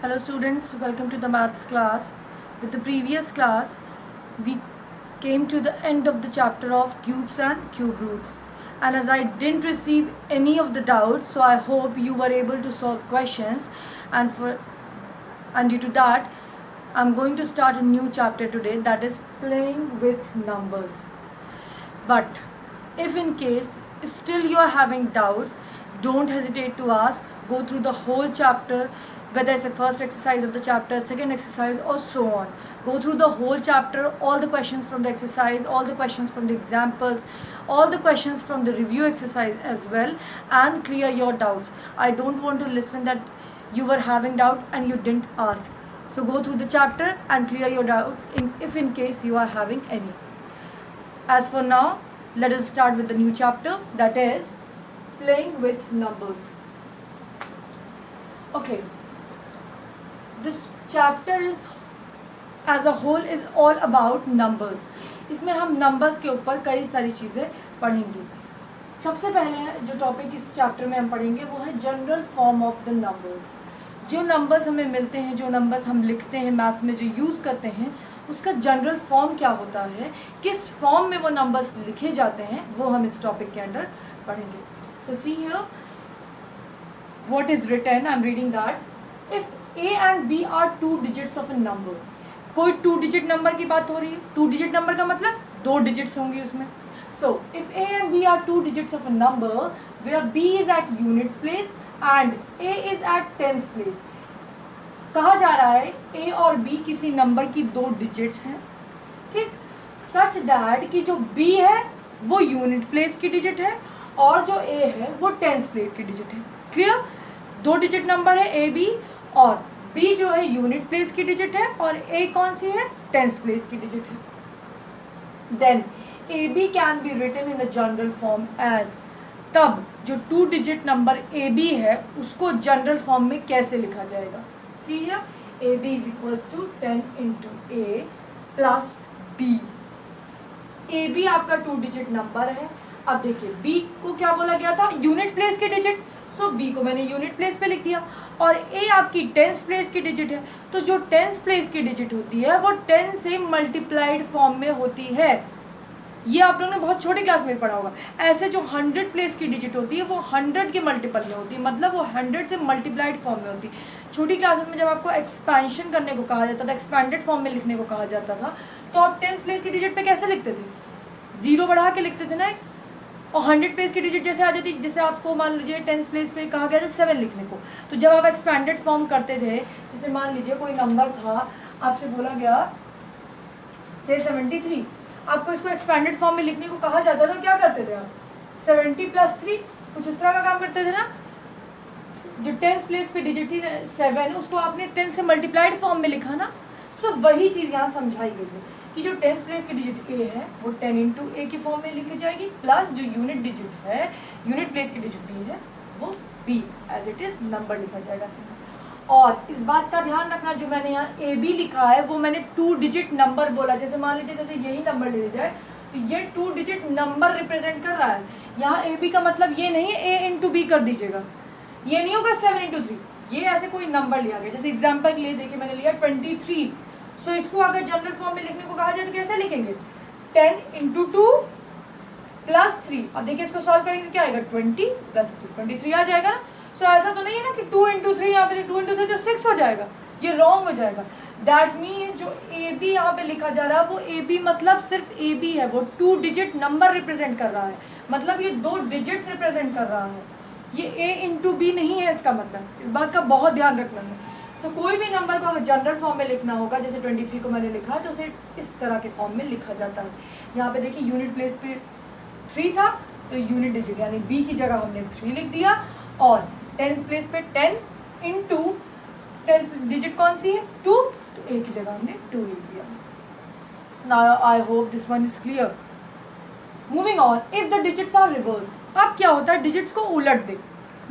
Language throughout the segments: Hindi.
Hello students, welcome to the maths class. With the previous class, we came to the end of the chapter of cubes and cube roots. And as I didn't receive any of the doubts, so I hope you were able to solve questions. And due to that, I'm going to start a new chapter today, that is playing with numbers. But if in case still you are having doubts, don't hesitate to ask. Go through the whole chapter, whether it's the first exercise of the chapter, second exercise, or so on. Go through the whole chapter, all the questions from the exercise, all the questions from the examples, all the questions from the review exercise as well, and clear your doubts. I don't want to listen that you were having doubt and you didn't ask. So go through the chapter and clear your doubts if in case you are having any. As for now, let us start with the new chapter, that is playing with numbers. Okay, this chapter is as a whole is all about numbers. इसमें हम numbers के ऊपर कई सारी चीज़ें पढ़ेंगे. सबसे पहले जो टॉपिक इस चैप्टर में हम पढ़ेंगे वो है general form of the numbers. जो नंबर्स हमें मिलते हैं, जो नंबर्स हम लिखते हैं मैथ्स में, जो यूज़ करते हैं, उसका जनरल फॉर्म क्या होता है, किस फॉर्म में वो नंबर्स लिखे जाते हैं, वो हम इस टॉपिक के अंदर पढ़ेंगे. So see here what is written. I'm reading that. If A and B are 2 digits of a number. कोई 2 digit नंबर की बात हो रही है. 2 digit नंबर का मतलब 2 digits होंगी उसमें. So if A and B are 2 digits of a number where B is at units place and A is at tens place. कहा जा रहा है A और B किसी नंबर की 2 digits हैं, ठीक, such that कि जो B है वो यूनिट प्लेस की डिजिट है और जो A है वो टेंस प्लेस की डिजिट है. क्लियर? 2 डिजिट नंबर है ए बी और बी जो है यूनिट प्लेस की डिजिट है और ए कौन सी है, टेंस प्लेस की डिजिट है. Then A B can be written in a general form as. तब जो 2 डिजिट नंबर ए बी है उसको जनरल फॉर्म में कैसे लिखा जाएगा. See here A B is equals to 10 into A plus B. A B आपका 2 डिजिट नंबर है. अब देखिए बी को क्या बोला गया था, यूनिट प्लेस की डिजिट. सो बी को मैंने यूनिट प्लेस पे लिख दिया और ए आपकी टेंस प्लेस की डिजिट है. तो जो टेंस प्लेस की डिजिट होती है वो 10 से मल्टीप्लाइड फॉर्म में होती है. ये आप लोगों ने बहुत छोटी क्लास में पढ़ा होगा. ऐसे जो 100 प्लेस की डिजिट होती है वो 100 के मल्टीपल में होती है, मतलब वो 100 से मल्टीप्लाइड फॉर्म में होती है. छोटी क्लासेस में जब आपको एक्सपेंशन करने को कहा जाता था, एक्सपेंडेड फॉर्म में लिखने को कहा जाता था, तो आप टेंस प्लेस की डिजिट पे कैसे लिखते थे, 0 बढ़ा के लिखते थे ना. और 100 प्लेस की डिजिट जैसे आ जाती, जैसे आपको मान लीजिए टेंस प्लेस पे कहा गया था 7 लिखने को, तो जब आप एक्सपेंडेड फॉर्म करते थे, जैसे मान लीजिए कोई नंबर था, आपसे बोला गया से 73, आपको इसको एक्सपेंडेड फॉर्म में लिखने को कहा जाता था, क्या करते थे आप, 70 + 3 कुछ इस तरह का काम करते थे ना. जो टेंस प्लेस पे डिजिट थी 7 उसको आपने 10 से मल्टीप्लाइड फॉर्म में लिखा ना. सो वही चीज़ यहाँ समझाई गई है कि जो टेंस प्लेस की डिजिट ए है वो 10 इंटू ए की फॉर्म में लिखी जाएगी, प्लस जो यूनिट डिजिट है, यूनिट प्लेस की डिजिट बी है, वो B as it is number लिखा जाएगा. और इस बात का ध्यान रखना, जो मैंने यहाँ ए बी लिखा है वो मैंने 2 डिजिट नंबर बोला. जैसे मान लीजिए जैसे यही नंबर ले जाए तो ये 2 डिजिट नंबर रिप्रेजेंट कर रहा है. यहाँ ए बी का मतलब ये नहीं है ए इंटू बी कर दीजिएगा, ये नहीं होगा 7 इंटू 3. ये ऐसे कोई नंबर लिया गया. जैसे एग्जाम्पल के लिए देखिए मैंने लिया 23. सो इसको अगर जनरल फॉर्म में लिखने को कहा जाए तो कैसे लिखेंगे, 10 इंटू 2 प्लस 3. अब देखिए इसको सॉल्व करेंगे क्या आएगा, 20 प्लस 3 23 आ जाएगा ना. सो ऐसा तो नहीं है ना कि 2 इंटू 3 यहाँ पे 2 इंटू 3 तो 6 हो जाएगा, ये रॉन्ग हो जाएगा. दैट मीन्स जो ए बी यहाँ पे लिखा जा रहा है वो ए बी मतलब सिर्फ ए बी है, वो 2 डिजिट नंबर रिप्रेजेंट कर रहा है, मतलब ये 2 डिजिट्स रिप्रेजेंट कर रहा है, ये ए इंटू बी नहीं है. इसका मतलब इस बात का बहुत ध्यान रखना है. सो कोई भी नंबर को अगर जनरल फॉर्म में लिखना होगा, जैसे 23 को मैंने लिखा तो उसे इस तरह के फॉर्म में लिखा जाता है. यहाँ पे देखिए यूनिट प्लेस पे 3 था तो यूनिट डिजिट यानी बी की जगह हमने 3 लिख दिया, और टेंस प्लेस पे 10 इंटू टेंस डिजिट कौन सी है 2, तो ए की जगह हमने 2 लिख दिया. Now I hope this one is clear. Moving on, if the digits are reversed. अब क्या होता है, डिजिट्स को उलट दे,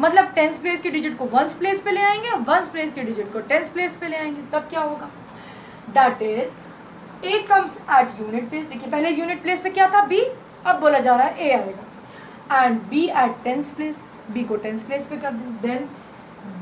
मतलब टेंस प्लेस की डिजिट को वंस प्लेस पे ले आएंगे, वंस प्लेस की डिजिट को टेंस प्लेस पे ले आएंगे, तब क्या होगा, that is A comes at unit place. देखिए पहले यूनिट प्लेस पे क्या था बी, अब बोला जा रहा है ए आएगा, and B at tens place, B को टेंस प्लेस पे कर दें. Then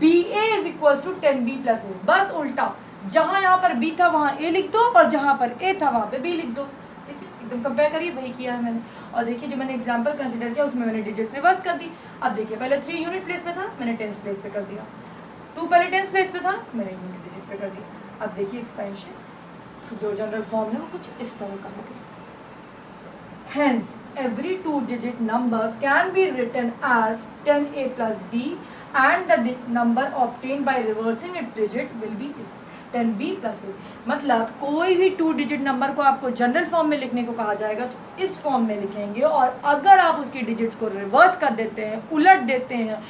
BA is equal to 10B plus A, बस उल्टा, जहाँ यहाँ पर B था वहाँ A लिख दो और जहाँ पर A था वहाँ पे B लिख दो। देखिए एकदम कंपेयर करिए, वही किया है मैंने। और देखिए जो मैंने एग्जांपल कंसीडर किया उसमें मैंने डिजिट्स रिवर्स कर दी। अब देखिए पहले 3 यूनिट प्लेस पे था, मैंने टेंस प्लेस पे कर दिया। 2 पहले टेंस प्लेस पे था, मैंने यूनिट डिजिट पे कर दिया। अब देखिए एक्सपेंशन, जो जनरल फॉर्म है वो कुछ इस तरह का हो गया। Hence, every 2-digit number can be written as 10A plus B and the number obtained by reversing its digit will be 10B plus A। मतलब कोई भी 2-digit नंबर को आपको जनरल फॉर्म में लिखने को कहा जाएगा तो इस फॉर्म में लिखेंगे, और अगर आप उसकी डिजिट्स को रिवर्स कर देते हैं, उलट देते हैं,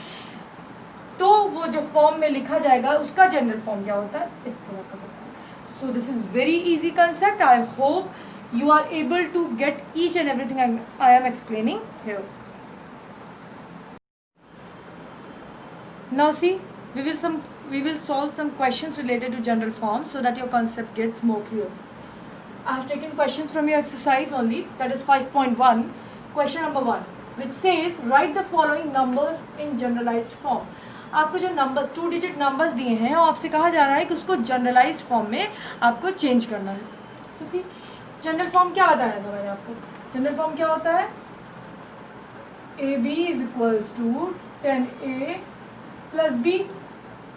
तो वो जो फॉर्म में लिखा जाएगा उसका जनरल फॉर्म क्या होता है, इस तरह का होता है। So this is very easy concept. I hope you are able to get each and everything I am explaining here. Now see, we will solve some questions related to general form so that your concept gets more clear. I have taken questions from your exercise only, that is 5.1. Question number 1, which says write the following numbers in generalized form. आपको जो नंबर्स 2-digit नंबर्स दिए हैं और आपसे कहा जा रहा है कि उसको जनरलाइज्ड फॉर्म में आपको चेंज करना है। So see, जनरल फॉर्म क्या बताया था मैंने आपको? जनरल फॉर्म क्या होता है? AB is equals to 10A plus B,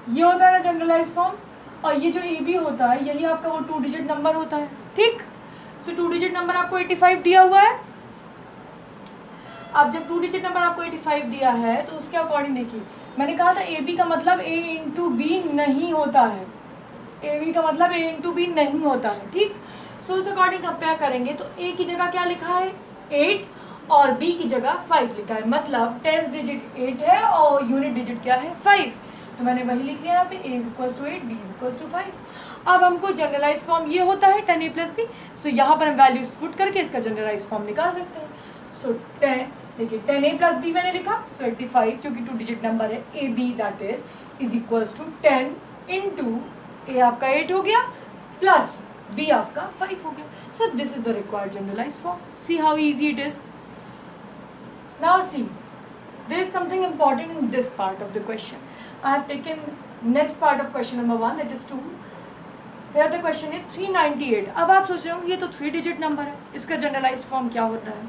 ये होता है ना जनरलाइज फॉर्म। और ये जो AB होता है यही आपका वो 2-digit नंबर होता है, ठीक। सो 2-digit नंबर आपको 85 दिया हुआ है। अब जब 2-digit नंबर आपको 85 दिया है तो उसके अकॉर्डिंग देखिए, मैंने कहा था AB का मतलब A इंटू B नहीं होता है, AB का मतलब A इंटू B नहीं होता है, ठीक। सो उस अकॉर्डिंग कंपेयर करेंगे तो A की जगह क्या लिखा है 8 और B की जगह 5 लिखा है, मतलब टेंस डिजिट 8 है और यूनिट डिजिट क्या है 5। तो मैंने वही लिख लिया यहाँ पे A is equals to 8, B is equals to 5। अब हमको जनरलाइज फॉर्म ये होता है 10A प्लस B। सो यहाँ पर हम वैल्यूज पुट करके इसका जनरलाइज फॉर्म निकाल सकते हैं। सो 10, देखिए 10A प्लस B मैंने लिखा, सो 85 जो कि 2-digit नंबर है, AB that is equals to 10 into A आपका 8 हो गया प्लस B आपका 5 हो गया। So this is the required generalized form. See how easy it is. Now see, there is something important in this part of the question. I have taken next part of question number 1, that is 2. Here the question is 398. अब आप सोच रहे होंगे ये तो 3-digit नंबर है, इसका जनरलाइज फॉर्म क्या होता है?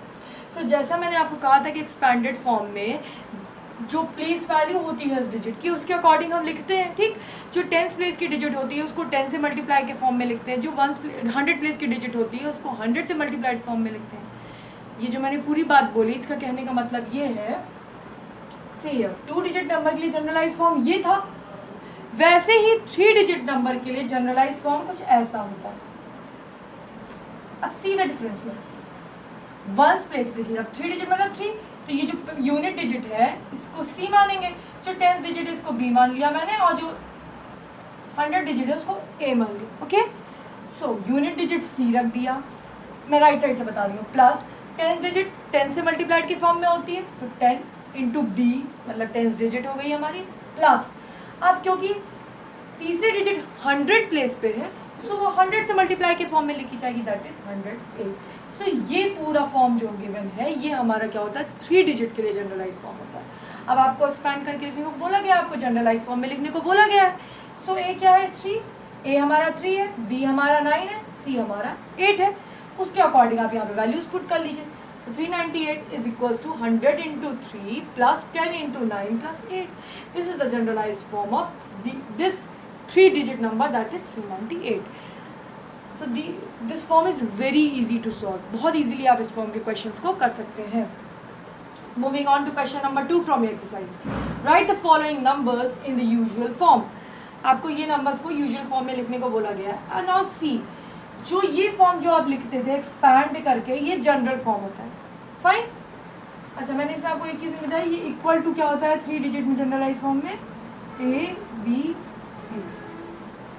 So जैसा मैंने आपको कहा था कि एक्सपैंडेड फॉर्म में जो प्लेस वैल्यू होती है उस डिजिट की उसके अकॉर्डिंग हम लिखते हैं, ठीक। जो टेंस प्लेस की डिजिट होती है उसको 10 से मल्टीप्लाई के फॉर्म में लिखते हैं, जो 100 प्लेस की डिजिट होती है उसको 100 से मल्टीप्लाइड फॉर्म में लिखते हैं। ये जो मैंने पूरी बात बोली इसका कहने का मतलब ये है, सी 2-digit नंबर के लिए जनरलाइज फॉर्म ये था, वैसे ही 3-digit नंबर के लिए जनरलाइज फॉर्म कुछ ऐसा होता है। अब सी द डिफरेंस है, वंस प्लेस देखिए, अब 3-digit मतलब 3, तो ये जो यूनिट डिजिट है इसको C मानेंगे, जो टेंस डिजिट है इसको B मान लिया मैंने, और जो 100 डिजिट है उसको A मान लिया, okay. So unit digit C रख दिया, मैं राइट साइड से बता रही हूँ, प्लस टेंस डिजिट 10 से मल्टीप्लाइड की फॉर्म में होती है, सो 10 इंटू B मतलब टेंस डिजिट हो गई हमारी, प्लस अब क्योंकि तीसरे डिजिट 100 प्लेस पे है सो वो 100 से मल्टीप्लाई के फॉर्म में लिखी जाएगी, दैट इज 100A। सो ये पूरा फॉर्म जो गिवन है ये हमारा क्या होता है 3-digit के लिए जनरलाइज फॉर्म होता है। अब आपको एक्सपैंड करके लिखने को बोला गया, आपको जनरलाइज फॉर्म में लिखने को बोला गया है। सो A क्या है 3, A हमारा 3 है, B हमारा 9 है, C हमारा 8 है, उसके अकॉर्डिंग आप यहाँ पे वैल्यूज पुट कर लीजिए। So 398 is equals to 100 into 3 plus 10 into 9 plus 8। This is the generalize form of this 3-digit number, that is 398. So this form is very easy to solve. बहुत easily आप इस form के questions को कर सकते हैं। Moving on to question number 2 from your exercise. Write the following numbers in the usual form. आपको ये numbers को usual form में लिखने को बोला गया है। And now see, जो ये form जो आप लिखते थे expand करके, ये general form होता है, fine। अच्छा मैंने इसमें आपको एक चीज़ नहीं बताई, ये equal to क्या होता है 3-digit में जनरलाइज फॉर्म में, A B C,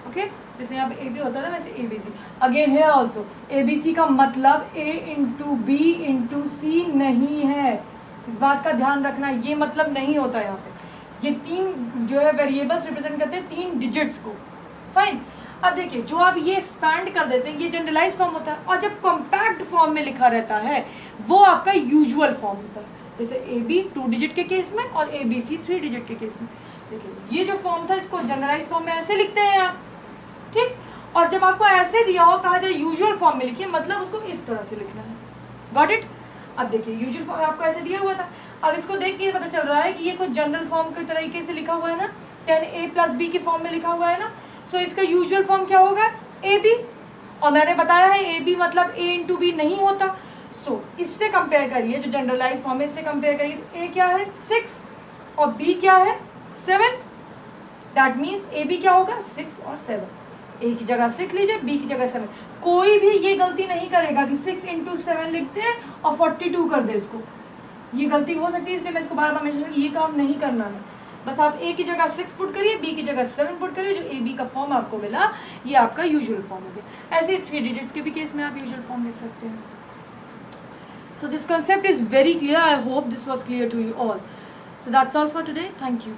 ओके। जैसे यहाँ पे ए बी होता था वैसे ए बी सी। अगेन है ऑल्सो ए बी सी का मतलब ए इंटू बी इंटू सी नहीं है, इस बात का ध्यान रखना, ये मतलब नहीं होता यहाँ पे। ये 3 जो है वेरिएबल्स रिप्रेजेंट करते हैं 3 डिजिट्स को, फाइन। अब देखिए जो आप ये एक्सपैंड कर देते हैं ये जनरलाइज फॉर्म होता है, और जब कॉम्पैक्ट फॉर्म में लिखा रहता है वो आपका यूजुअल फॉर्म होता है, जैसे ए बी 2-digit के केस में और ए बी सी 3-digit के केस में। देखिए ये जो फॉर्म था इसको जनरलाइज फॉर्म में ऐसे लिखते हैं आप, ठीक। और जब आपको ऐसे दिया हो, कहा जाए यूजुअल फॉर्म में लिखिए, मतलब उसको इस तरह से लिखना है। Got it. अब देखिए यूजुअल फॉर्म आपको ऐसे दिया हुआ था, अब इसको देख के पता चल रहा है कि ये कुछ जनरल फॉर्म के तरीके से लिखा हुआ है ना, 10a + b के फॉर्म में लिखा हुआ है ना। सो इसका यूजुअल फॉर्म क्या होगा, ab। और मैंने बताया है ab मतलब a × b नहीं होता। सो इससे कंपेयर करिए, जो जनरलाइज फॉर्म है इससे कंपेयर करिए, तो a क्या है 6 और b क्या है 7। दैट मीन्स ab क्या होगा 6 और 7। a की जगह 6 लीजिए, b की जगह 7। कोई भी ये गलती नहीं करेगा कि 6 × 7 लिखते हैं और 42 कर दे इसको, ये गलती हो सकती है, इसलिए मैं इसको बार बार मेंशन ये काम नहीं करना है। बस आप a की जगह 6 पुट करिए, b की जगह 7 पुट करिए, जो ab का फॉर्म आपको मिला ये आपका यूजुअल फॉर्म हो गया। ऐसे 3 डिजिट्स के भी केस में आप यूजुअल फॉर्म लिख सकते हैं। So this concept is very clear. I hope this was clear to you all. So that's all for today. Thank you.